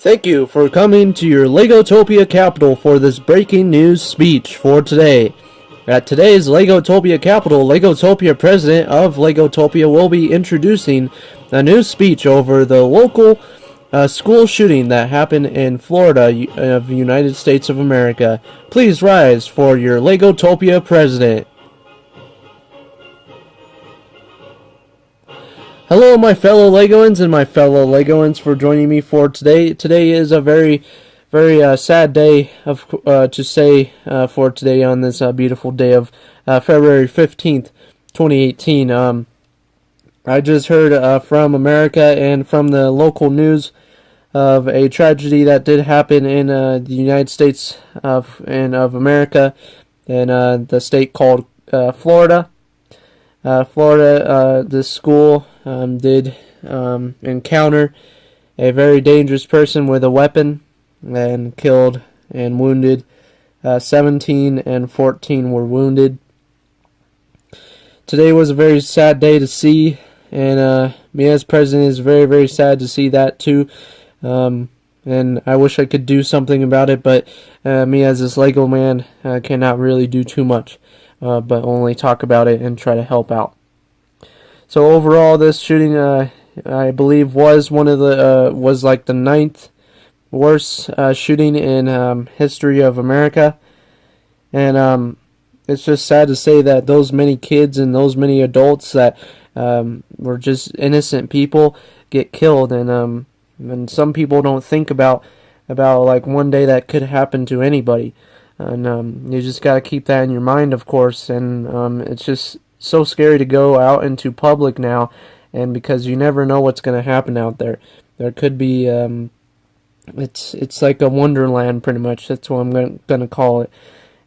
Thank you for coming to your Legotopia capital for this breaking news speech for today. At today's Legotopia capital, Legotopia president of Legotopia will be introducing a new speech over the local school shooting that happened in Florida of the United States of America. Please rise for your Legotopia president. Hello, my fellow Legoans and my fellow Legoans, for joining me for today. Today is a very sad day to say for today on this beautiful day of February 15th, 2018. I just heard from America and from the local news of a tragedy that did happen in the United States of America, in the state called Florida. This school did encounter a very dangerous person with a weapon and killed and wounded. 17 and 14 were wounded. Today was a very sad day to see, and me as president is very sad to see that too. And I wish I could do something about it, but me as this Lego man cannot really do too much. But only talk about it and try to help out. So overall, this shooting, I believe, was was like the 9th worst shooting in history of America, and it's just sad to say that those many kids and those many adults that were just innocent people get killed, and some people don't think about like one day that could happen to anybody. And you just got to keep that in your mind, of course, and it's just so scary to go out into public now, and because you never know what's going to happen out there. There could be, it's like a wonderland, pretty much. That's what I'm going to call it.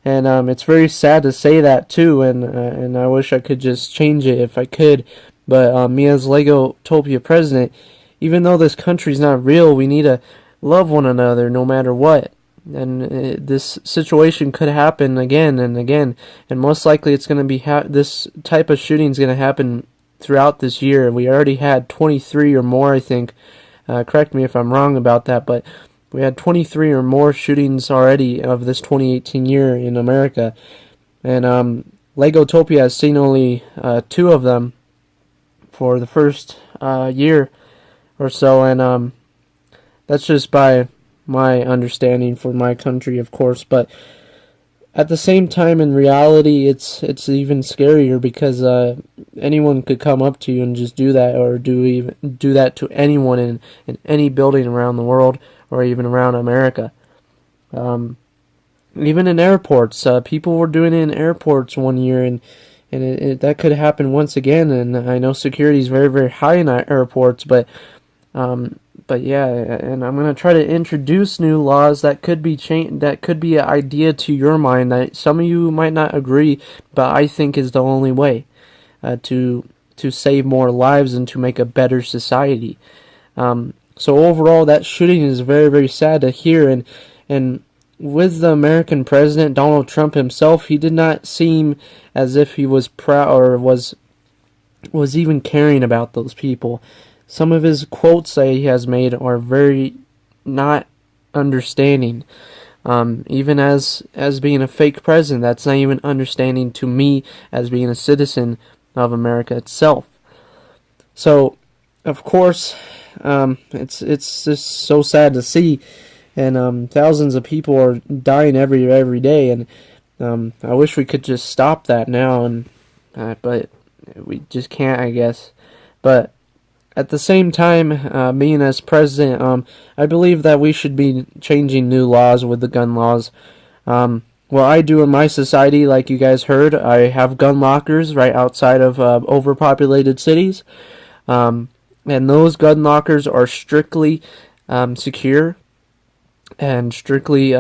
And it's very sad to say that, too, and I wish I could just change it if I could. But me as Legotopia president, even though this country's not real, we need to love one another no matter what. And this situation could happen again and again, and most likely it's going to be this type of shooting is going to happen throughout this year. We already had 23 or more, I think. Correct me if I'm wrong about that, but we had 23 or more shootings already of this 2018 year in America, and Legotopia has seen only 2 of them for the first year or so, and that's just by my understanding for my country, of course. But at the same time, in reality, it's even scarier, because anyone could come up to you and just do that, or do that to anyone in any building around the world, or even around America. Even in airports, people were doing it in airports one year, and that could happen once again. And I know security is very high in airports, but yeah, and I'm going to try to introduce new laws that could be that could be an idea to your mind that some of you might not agree, but I think is the only way to save more lives and to make a better society. So overall, that shooting is very sad to hear, and with the American president, Donald Trump himself, he did not seem as if he was proud or was even caring about those people. Some of his quotes that he has made are very not understanding. Even as being a fake president, that's not even understanding to me as being a citizen of America itself. So, of course, it's just so sad to see, and thousands of people are dying every day, and I wish we could just stop that now, and but we just can't, I guess. But at the same time, being as president, I believe that we should be changing new laws with the gun laws. What I do in my society, like you guys heard, I have gun lockers right outside of overpopulated cities. And those gun lockers are strictly secure and strictly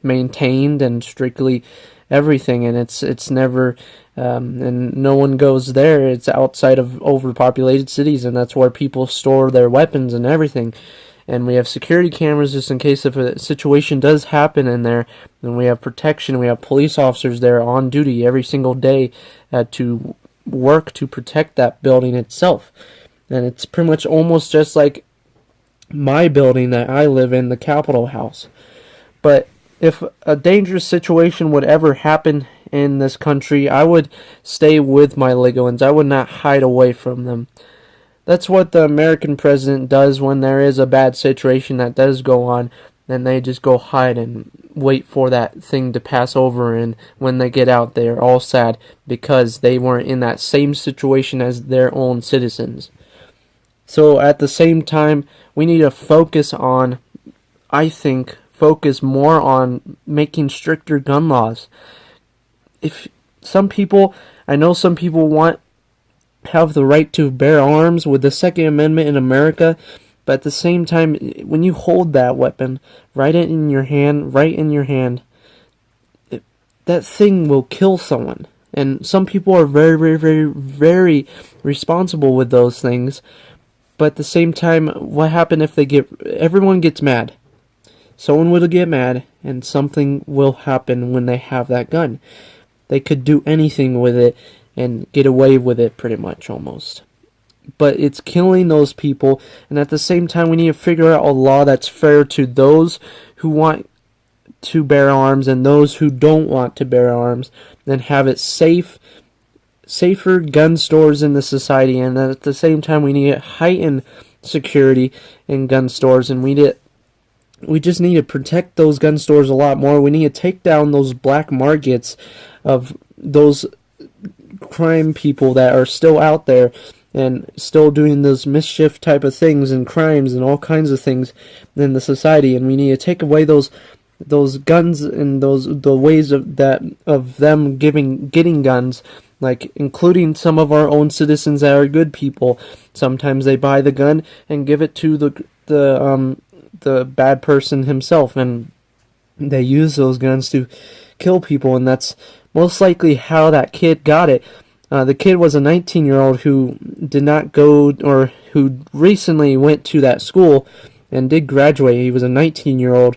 maintained and strictly everything, and it's never and no one goes there. It's outside of overpopulated cities, and that's where people store their weapons and everything. And we have security cameras just in case if a situation does happen in there, and we have protection. We have police officers there on duty every single day to work to protect that building itself. And it's pretty much almost just like my building that I live in, the Capitol House. But if a dangerous situation would ever happen in this country, I would stay with my Legoans. I would not hide away from them. That's what the American president does when there is a bad situation that does go on. Then they just go hide and wait for that thing to pass over, and when they get out, they are all sad because they weren't in that same situation as their own citizens. So at the same time, we need to focus on, I think, focus more on making stricter gun laws. If some people, I know some people have the right to bear arms with the Second Amendment in America, but at the same time, when you hold that weapon right in your hand, that thing will kill someone. And some people are very, very, very, very responsible with those things. But at the same time, what happens if everyone gets mad? Someone will get mad, and something will happen when they have that gun. They could do anything with it and get away with it pretty much almost. But it's killing those people, and at the same time we need to figure out a law that's fair to those who want to bear arms and those who don't want to bear arms, and have it safer gun stores in the society. And at the same time we need to heighten security in gun stores, and we just need to protect those gun stores a lot more. We need to take down those black markets of those crime people that are still out there and still doing those mischief type of things and crimes and all kinds of things in the society. And we need to take away those guns and the ways of them getting guns, like including some of our own citizens that are good people. Sometimes they buy the gun and give it to the bad person himself, and they use those guns to kill people, and that's most likely how that kid got it. The kid was a 19-year-old who did not go, or who recently went to that school and did graduate. He was a 19-year-old,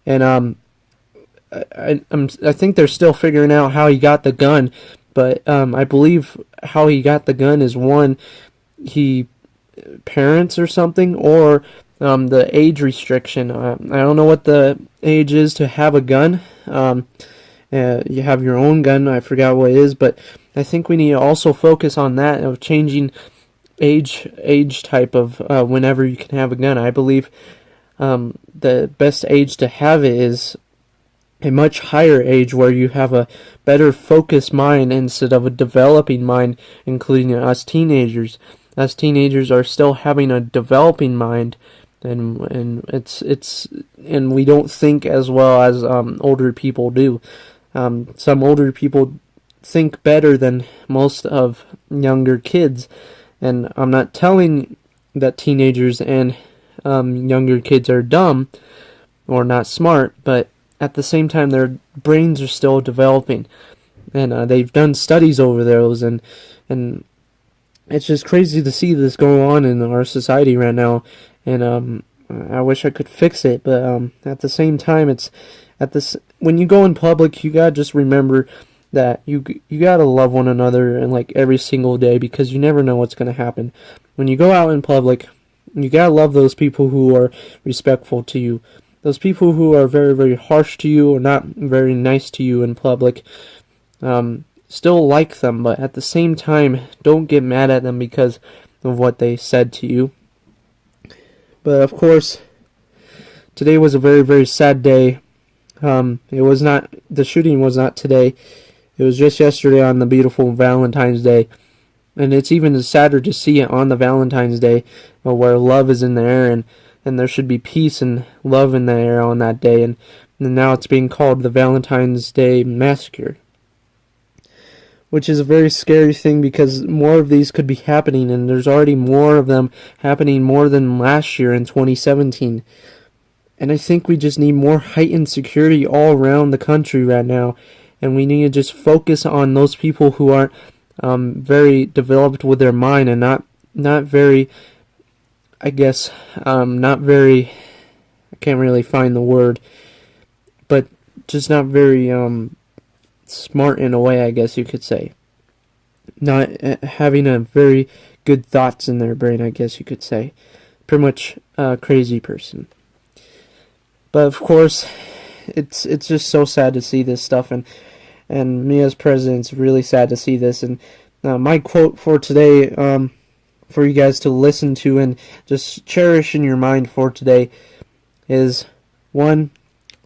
and I think they're still figuring out how he got the gun, but I believe how he got the gun is parents or something, or the age restriction. I don't know what the age is to have a gun. You have your own gun. I forgot what it is, but I think we need to also focus on that, of changing age type of whenever you can have a gun. I believe the best age to have it is a much higher age, where you have a better focused mind instead of a developing mind, including us teenagers. Us teenagers are still having a developing mind, and we don't think as well as older people do. Some older people think better than most of younger kids, and I'm not telling that teenagers and younger kids are dumb or not smart, but at the same time their brains are still developing, and they've done studies over those, and it's just crazy to see this go on in our society right now, and I wish I could fix it, but at the same time, when you go in public, you gotta just remember that you gotta love one another, and like every single day, because you never know what's gonna happen. When you go out in public, you gotta love those people who are respectful to you. Those people who are very, very harsh to you or not very nice to you in public, still like them, but at the same time, don't get mad at them because of what they said to you. But of course, today was a very, very sad day. The shooting was not today. It was just yesterday on the beautiful Valentine's Day. And it's even sadder to see it on the Valentine's Day, where love is in the air, and there should be peace and love in the air on that day. And now it's being called the Valentine's Day Massacre, which is a very scary thing, because more of these could be happening, and there's already more of them happening, more than last year in 2017. And I think we just need more heightened security all around the country right now, and we need to just focus on those people who aren't very developed with their mind, and not very, I guess, not very, I can't really find the word, but just not very smart in a way, I guess you could say. Not having a very good thoughts in their brain, I guess you could say. Pretty much crazy person. But of course, it's just so sad to see this stuff, and me as president's really sad to see this. And my quote for today, for you guys to listen to and just cherish in your mind for today, is 1.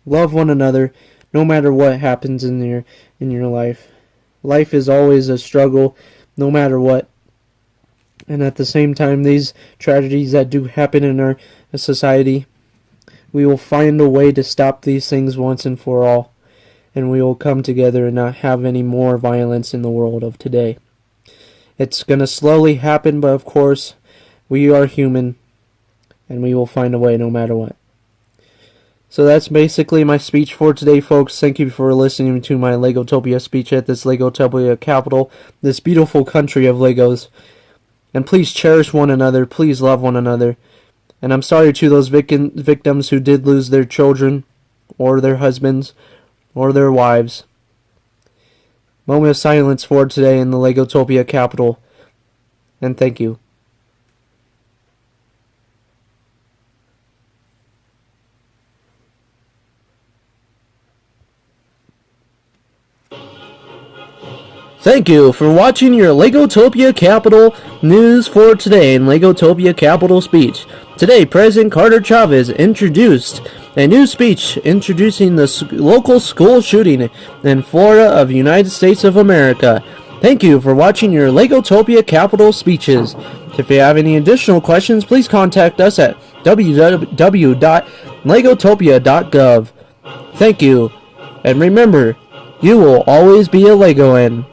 Love one another, no matter what happens in your life. Life is always a struggle, no matter what. And at the same time, these tragedies that do happen in our society, we will find a way to stop these things once and for all, and we will come together and not have any more violence in the world of today. It's going to slowly happen, but of course, we are human, and we will find a way no matter what. So that's basically my speech for today, folks. Thank you for listening to my Legotopia speech at this Legotopia capital, this beautiful country of Legos. And please cherish one another. Please love one another. And I'm sorry to those victims who did lose their children, or their husbands, or their wives. Moment of silence for today in the Legotopia capital. And thank you. Thank you for watching your Legotopia Capital news for today in Legotopia Capital speech. Today, President Carter Chavez introduced a new speech introducing the local school shooting in Florida of the United States of America. Thank you for watching your Legotopia Capital speeches. If you have any additional questions, please contact us at www.legotopia.gov. Thank you, and remember, you will always be a Legoan.